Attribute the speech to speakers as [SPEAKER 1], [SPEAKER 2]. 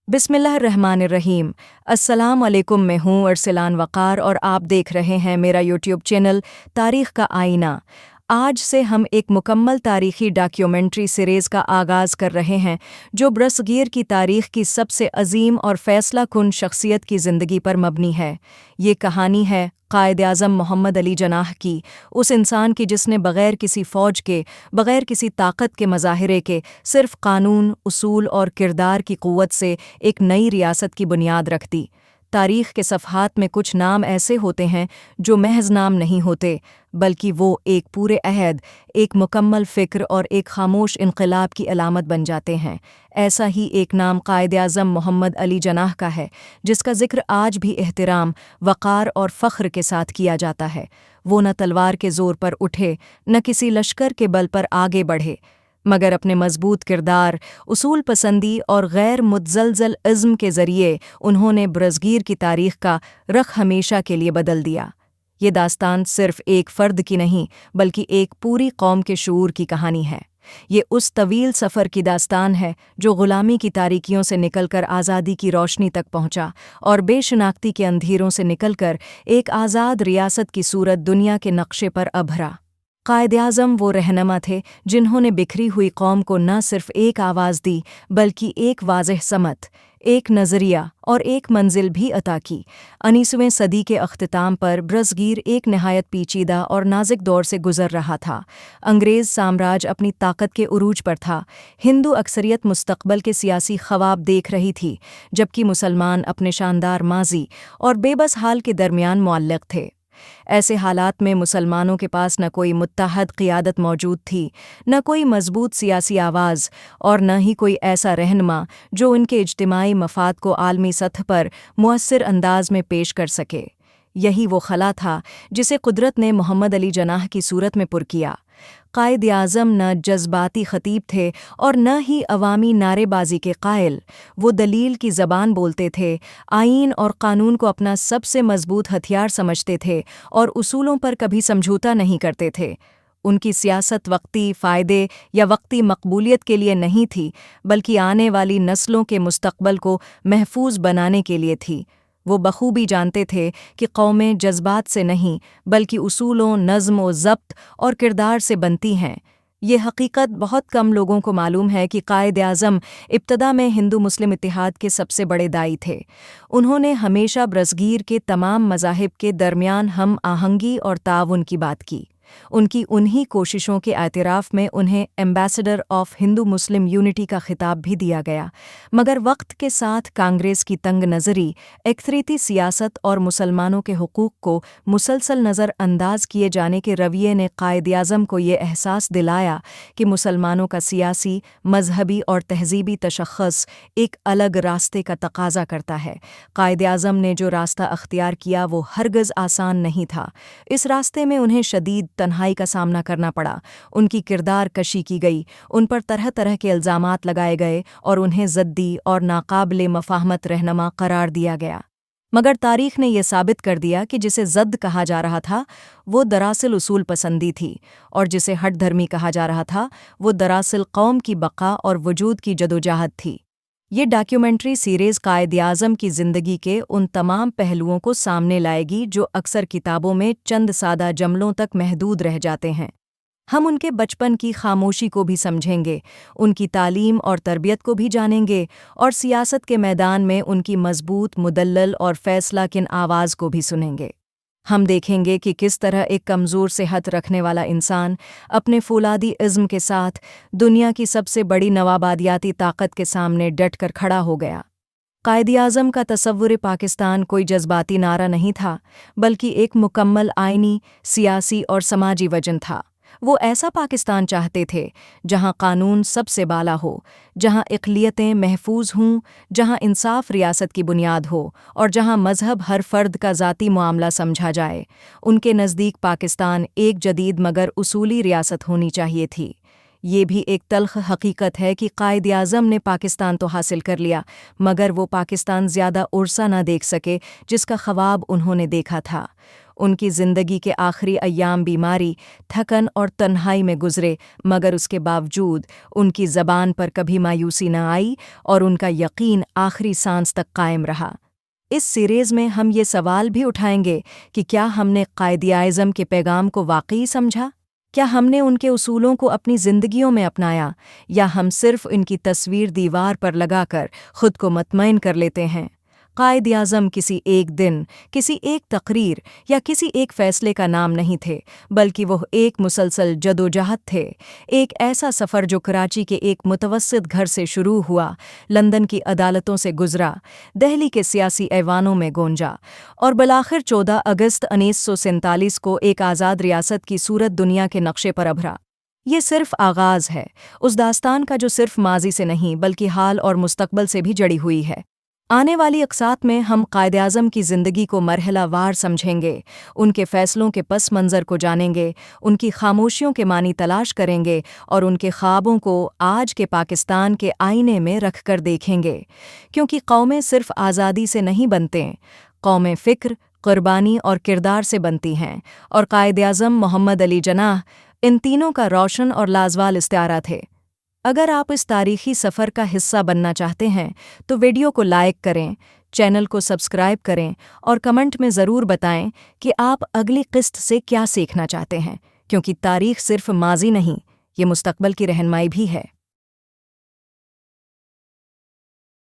[SPEAKER 1] बिस्मिल्लाहिर्रहमानिर्रहीम। अस्सलाम वालेकुम। मैं हूँ अरसलान वक़ार और आप देख रहे हैं मेरा यूट्यूब चैनल तारीख़ का आईना। आज से हम एक मुकम्मल तारीख़ी डॉक्यूमेंट्री सीरीज़ का आगाज़ कर रहे हैं जो बरसगीर की तारीख़ की सबसे अजीम और फ़ैसला कुन शख्सियत की ज़िंदगी पर मबनी है। ये कहानी है कायद-ए-आज़म मोहम्मद अली जनाह की, उस इंसान की जिसने बग़ैर किसी फ़ौज के, बग़ैर किसी ताकत के मज़ाहिरे के, सिर्फ़ कानून, उसूल और किरदार की क़ुव्वत से एक नई रियासत की बुनियाद रख दी। तारीख़ के सफ़हात में कुछ नाम ऐसे होते हैं जो महज़ नाम नहीं होते, बल्कि वो एक पूरे अहद, एक मुकम्मल फ़िक्र और एक ख़ामोश इन्क़िलाब की अलामत बन जाते हैं। ऐसा ही एक नाम कायद-ए-आज़म मोहम्मद अली जनाह का है, जिसका ज़िक्र आज भी एहतराम, वक़ार और फ़ख्र के साथ किया जाता है। वो न तलवार के ज़ोर पर उठे, न किसी लश्कर के बल पर आगे बढ़े, मगर अपने मजबूत किरदार, उसूल पसंदी और गैर मुतज़लज़ल इज़्म के ज़रिए उन्होंने बरसगीर की तारीख़ का रख हमेशा के लिए बदल दिया। ये दास्तान सिर्फ़ एक फ़र्द की नहीं, बल्कि एक पूरी कौम के शऊर की कहानी है। ये उस तवील सफ़र की दास्तान है जो ग़ुलामी की तारीकियों से निकलकर आज़ादी की रोशनी तक पहुँचा और बेशनाख्ती के अंधेरों से निकलकर एक आज़ाद रियासत की सूरत दुनिया के नक्शे पर अभरा। कायद-ए-आज़म वो रहनुमा थे जिन्होंने बिखरी हुई कौम को न सिर्फ एक आवाज़ दी, बल्कि एक वाज़ेह समत, एक नज़रिया और एक मंजिल भी अता की। 19वीं सदी के अख्तिताम पर बरसगीर एक नहायत पेचीदा और नाज़ुक दौर से गुज़र रहा था। अंग्रेज़ साम्राज्य अपनी ताकत के उरूज पर था, हिंदू अक्सरियत मुस्तक़बल के सियासी ख़वाब देख रही थी, जबकि मुसलमान अपने शानदार माज़ी और बेबस हाल के दरमियान मुअल्लक़ थे। ऐसे हालात में मुसलमानों के पास न कोई मुत्तहद क़ियादत मौजूद थी, न कोई मजबूत सियासी आवाज़ और न ही कोई ऐसा रहनुमा जो उनके इज्तिमाई मफ़ाद को आलमी सतह पर मुअस्सिर अंदाज में पेश कर सके। यही वो खला था जिसे कुदरत ने मोहम्मद अली जनाह की सूरत में पुर किया। कायद-ए-आज़म न जज्बाती ख़तीब थे और न ही अवामी नारेबाजी के कायल। वो दलील की ज़बान बोलते थे, आईन और कानून को अपना सबसे मजबूत हथियार समझते थे और उसूलों पर कभी समझौता नहीं करते थे। उनकी सियासत वक्ती फ़ायदे या वक्ती मकबूलियत के लिए नहीं थी, बल्कि आने वाली नस्लों के मुस्तक़बल को महफूज बनाने के लिए थी। वो बखूबी जानते थे कि कौमें जज्बात से नहीं, बल्कि उसूलों, नज़्म व ज़ब्त और किरदार से बनती हैं। ये हकीकत बहुत कम लोगों को मालूम है कि कायद-ए-आज़म इब्तदा में हिंदू मुस्लिम इत्तेहाद के सबसे बड़े दाई थे। उन्होंने हमेशा बरसगीर के तमाम मज़ाहिब के दरमियान हम आहंगी और ताउन की बात की। उनकी उन्हीं कोशिशों के एतराफ़ में उन्हें ambassador of Hindu Muslim unity का खिताब भी दिया गया, मगर वक्त के साथ कांग्रेस की तंग नज़री, एक्सरीती सियासत और मुसलमानों के हुकूक को मुसलसल नज़र अंदाज किए जाने के रवैये ने कायद-ए-आज़म को ये एहसास दिलाया कि मुसलमानों का सियासी, मजहबी और तहज़ीबी तशख़्ख़ुस एक अलग रास्ते का तकाज़ा करता है। कायद-ए-आज़म ने जो रास्ता अख्तियार किया वो हरगिज़ आसान नहीं था। इस रास्ते में उन्हें शदीद तन्हाई का सामना करना पड़ा, उनकी किरदार कशी की गई, उन पर तरह तरह के इल्ज़ामात लगाए गए और उन्हें ज़द्दी और नाकाबिले मफ़ाहमत रहनुमा करार दिया गया। मगर तारीख़ ने यह साबित कर दिया कि जिसे ज़द्द कहा जा रहा था वो दरअसल उसूल पसंदी थी, और जिसे हठ धर्मी कहा जा रहा था वो दरअसल कौम की बक़ा और वजूद की जदोजहद थी। ये डॉक्यूमेंट्री सीरीज़ कायद-ए-आज़म की ज़िंदगी के उन तमाम पहलुओं को सामने लाएगी जो अक्सर किताबों में चंद सादा जमलों तक महदूद रह जाते हैं। हम उनके बचपन की खामोशी को भी समझेंगे, उनकी तालीम और तरबियत को भी जानेंगे और सियासत के मैदान में उनकी मजबूत, मुदल्लल और फैसला किन आवाज़ को भी सुनेंगे। हम देखेंगे कि किस तरह एक कमज़ोर सेहत रखने वाला इंसान अपने फौलादी इज़्म के साथ दुनिया की सबसे बड़ी नवाबादियाती ताकत के सामने डट कर खड़ा हो गया। कायद-ए-आज़म का तसव्वुर पाकिस्तान कोई जज्बाती नारा नहीं था, बल्कि एक मुकम्मल आइनी, सियासी और समाजी वजन था। वो ऐसा पाकिस्तान चाहते थे जहां कानून सबसे बाला हो, जहां इक़लियतें महफूज हों, जहां इंसाफ रियासत की बुनियाद हो और जहां मज़हब हर फ़र्द का ज़ाती मामला समझा जाए। उनके नज़दीक पाकिस्तान एक जदीद मगर उसूली रियासत होनी चाहिए थी। ये भी एक तल्ख़ हकीकत है कि कायद-ए-आज़म ने पाकिस्तान तो हासिल कर लिया, मगर वो पाकिस्तान ज़्यादा उरसा न देख सके जिसका ख़वाब उन्होंने देखा था। ان کی زندگی کے آخری ایام بیماری، تھکن اور تنہائی میں گزرے، مگر اس کے باوجود ان کی زبان پر کبھی مایوسی نہ آئی اور ان کا یقین آخری سانس تک قائم رہا۔ اس سیریز میں ہم یہ سوال بھی اٹھائیں گے کہ کیا ہم نے قائد-ے-اعظم کے پیغام کو واقعی سمجھا؟ کیا ہم نے ان کے اصولوں کو اپنی زندگیوں میں اپنایا، یا ہم صرف ان کی تصویر دیوار پر لگا کر خود کو مطمئن کر لیتے ہیں؟ قائد-ے-اعظم کسی ایک دن، کسی ایک تقریر یا کسی ایک فیصلے کا نام نہیں تھے، بلکہ وہ ایک مسلسل جدوجہد تھے، ایک ایسا سفر جو کراچی کے ایک متوسط گھر سے شروع ہوا، لندن کی عدالتوں سے گزرا، دہلی کے سیاسی ایوانوں میں گونجا، اور بالآخر 14 اگست 1947 کو ایک آزاد ریاست کی صورت دنیا کے نقشے پر ابھرا۔ یہ صرف آغاز ہے، اس داستان کا جو صرف ماضی سے نہیں بلکہ حال اور مستقبل سے بھی جڑی ہوئی ہے۔ آنے والی اقساط میں ہم قائد-اعظم کی زندگی کو مرحلہ وار سمجھیں گے، ان کے فیصلوں کے پس منظر کو جانیں گے، ان کی خاموشیوں کے معنی تلاش کریں گے اور ان کے خوابوں کو آج کے پاکستان کے آئینے میں رکھ کر دیکھیں گے، کیونکہ قومیں صرف آزادی سے نہیں بنتے، قومیں فکر، قربانی اور کردار سے بنتی ہیں، اور قائد-اعظم محمد علی جناح ان تینوں کا روشن اور لازوال استعارہ تھے۔ اگر آپ اس تاریخی سفر کا حصہ بننا چاہتے ہیں تو ویڈیو کو لائک کریں، چینل کو سبسکرائب کریں اور کمنٹ میں ضرور بتائیں کہ آپ اگلی قسط سے کیا سیکھنا چاہتے ہیں، کیونکہ تاریخ صرف ماضی نہیں، یہ مستقبل کی رہنمائی بھی ہے۔